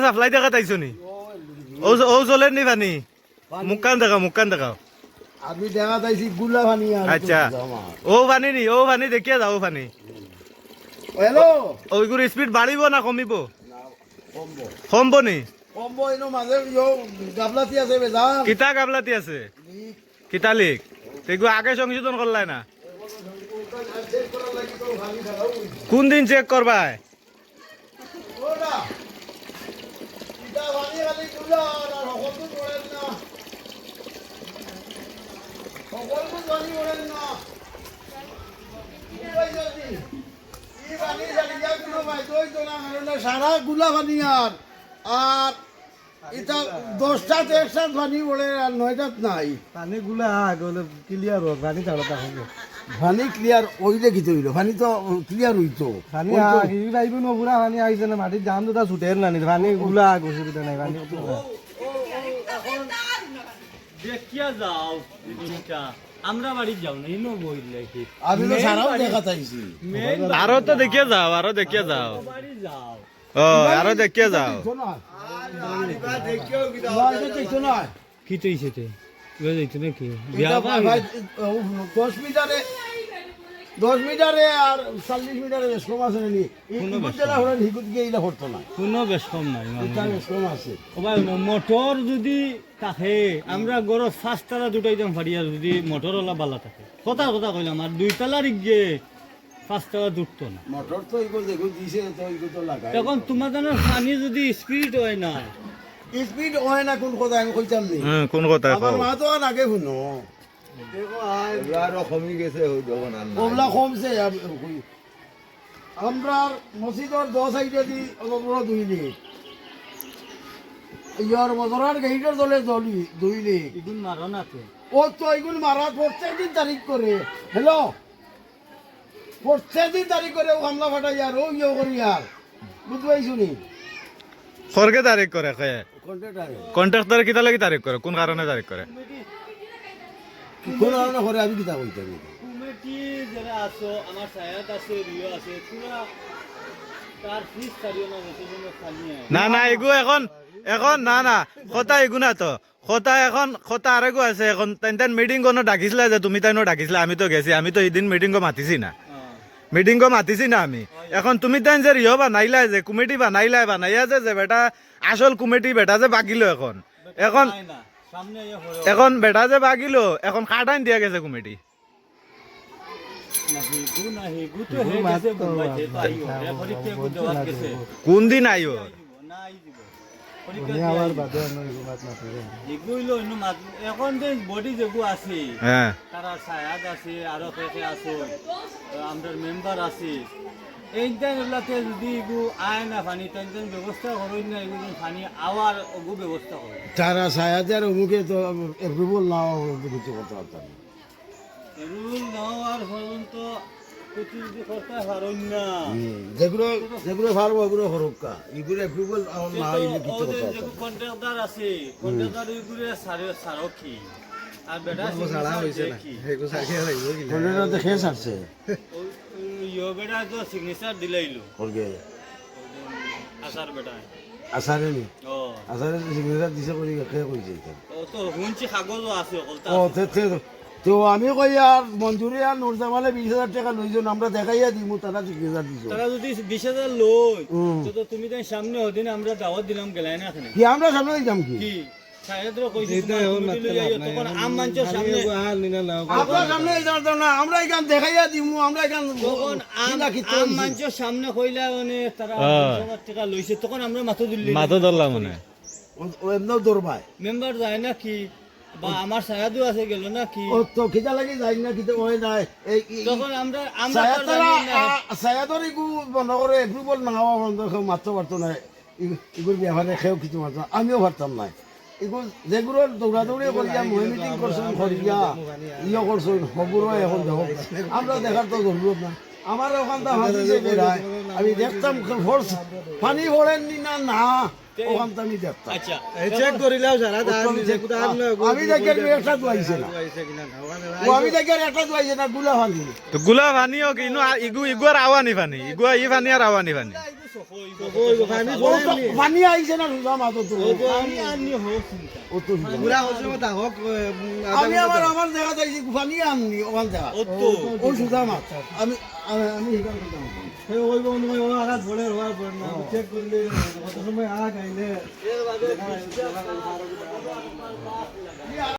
Supply দেখা তাইছো নি ও চলের নি পানি মুখান দেখাও আমি দেখা তাইছি গুলা পানি আচ্ছা ও পানি নি ও পানি দেখিয়া যাও পানি হ্যালো ওইগুলো স্পিড বাড়িব না কমিব কমব নি কম্বো এনো মাঝে গাবলাতি আছে বেজান কিতা গাবলাতি আছে কিতা লিক এগুলো আগে সংশোধন করলাই না কোন দিন চেক করবা সারা গুলা পানি আর এটা 10টাতে একসাথ পানি পড়ে আর 9টাত নাই পানি গুলা ক্লিয়ার হোক পানি ছাড়া থাকবে পানি ক্লিয়ার ওইলে কি হইল পানি তো ক্লিয়ার হইতো পানি আইব না পুরা পানি আইছে না মাটির দাম তো তা ছুটের না পানি গুলা অসুবিধা নাই পানি দেখিয়া যাও জিনিসটা আমরা বাড়ি যাও না ইনো বইলে কি আমি তো সারাও দেখা চাইছি আরো তো দেখিয়া যাও বাড়ি যাও ও আরো দেখিয়া যাও কি তৈছে তে যাইতো নাকি 10 মিটারে আর 40 মিটারে কম আছে নি হিকুত গিয়ে এটা করতো না কোনো বেশ কম নাই কম আছে ও ভাই মোটর যদি থাকে আমরা গরো 5 তালা দুটাইতাম ফাড়িয়া যদি মোটরওয়ালা বালা থাকে কথা কইলাম আর 2 তালার গিয়ে 5 তালা দুটতো না মোটর তো এগুলো দেখুন দিছে তো এগুলো তো লাগায় এখন তোমার জানো পানি যদি স্পিড হয় না স্পিড হয় না কোন কথা আমি কইতাম নি কোন কথা আমার মা তো আগে শুনো আরো কমে গেছে ওগুলা কমছে আমরা মসজিদের 10 সাইডে দি বড় 2 লিখ ইয়ার মজরার গাইডের দলে দলি 2 লিখ ইগুন মারো না তো ও তো এগুলো মারা প্রত্যেকদিন তারিখ করে হ্যালো প্রত্যেকদিন তারিখ করে ও হামলা ফাটাই আর ও ইয়ে করি আর বুঝবাই শুনি খরকে তারিখ করে কন্ট্রাক্টরে কন্ট্রাক্টর কিতা লাগি তারিখ করে কোন কারণে তারিখ করে কোন কারণে করে আমি কিতা কইতে আমি কমিটি যারা আছো আমার সায়াত আছে রিও আছে পুরা তার ফিস ছাড়িও না যতজন খালি না এগু এখন না কথা এগু না তো কথা আরেগু আছে এখন তাই মিটিং কোনো ডাকিছিলা যে তুমি তাইনো ডাকিছিলা আমি তো গেছি আমি তো এদিন মিটিং মাতিছি না আমি এখন তুমি তাই যে রিও বানাইলা যে কমিটি বানাইয়া যে বেটা আসল কমিটি বেটা যে বাকিলো এখন বেটা যে বাকিলো এখন কাটাইন দিয়া গেছে কমিটি কোন দিন আইও এখন যে বডি যেগু আছে হ্যাঁ তারা সায়াদ আছে আরো কে আছে আমাদের মেম্বার আছে এইটাতে যদি এগু আয় না পানি তেন ব্যবস্থা করেন না এগুলো পানি আওয়ার ওগু ব্যবস্থা করে তারা সায়াদের অমুকে তো এপ্রুভাল না কিছু কথা রুল নেওয়ার পর্যন্ত কিছু যদি করতে পারেন না যেগুলো পারবো ওগুলো হরক্কা এগুলো এপ্রুভাল না হইলে কিছু কথা কন্ট্রাক্টর আছে কন্ট্রাক্টর এগুলো সারো কি আর বেটা সারা হইছে না এগো সারিয়া হইব কি কন্ট্রাক্টর দেখে ছাড়ছে ইয়ো বেটা তো সিগনেচার দিলাইলো ওকে আসার বেটা আসারে নি ও আসারে সিগনেচার দিছে কই কে কইছে ও তো হুনছি কাগজও আছে কলতা ও তো আমি কই আর মঞ্জুরি আর নুরজামালে 20,000 টাকা লইজন আমরা দেখাইয়া দিমু তারা সিগনেচার দিছো তারা যদি 20,000 লই তো তুমি তাই সামনে ওদিন আমরা দাওয়াত দিলাম গেলাই না এখানে কি আমরা সামনে যাম কি সাহেদর কইছি তখন আম মঞ্চের সামনে আমরা সামনে যাইতাম না আমরা এখান দেখাইয়া দিমু আমরা এখান তখন আম মঞ্চের সামনে কইলা মানে তারা 20,000 টাকা লইছে তখন আমরা মাথা ধরলাম মানে ও এমন দরবাই মেম্বার যায় না কি বা আমার সায়াদু আছে গেল না কি ও তো কিটা লাগি যাই না কিতে ওই নাই এই তখন আমরা সায়াদর ইগু বন্ধ করে এপ্রুভাল না হওয়া বন্ধ কেউ মারতে পারতো না ইগুর ব্যাপারে কেউ কিছু মারতো আমিও পারতাম না এগুলো যেগুলো দৌড়াদৌড়ি করিয়া মই মিটিং করছেন করিয়া ইয়ে করছেন সবুরও এখন দেখো আমরা দেখার তো জরুরত না আমার ওখানটা হাসিছে আমি দেখতাম ফোর্স পানি পড়েননি না ওখানটা আমি দেখতাম আচ্ছা চেক করিলাও সারা আমি দেখি একটা দুয়াইছে না আমি দেখি একটা দুয়াইছে না গুলা পানি তো গুলা পানিও কি ইগুয়ার আওয়ানি পানি ইগুয়া ই পানি আর আওয়ানি পানি পানি ও তো পানি আইছে না রোজা মাতো তো আমি আনি হোক চিন্তা ও তো রোজা। বুড়া হচ্ছে মতো হোক আমি আমার জায়গা যাইছি পানি আননি ওখান জায়গা অতো ও সুজা মাছ আমি আমি এখান থেকে ওই বন্ধু ও আঘাত ভরে হওয়ার পর না চেক করলে কত সময় আঘাত আইলে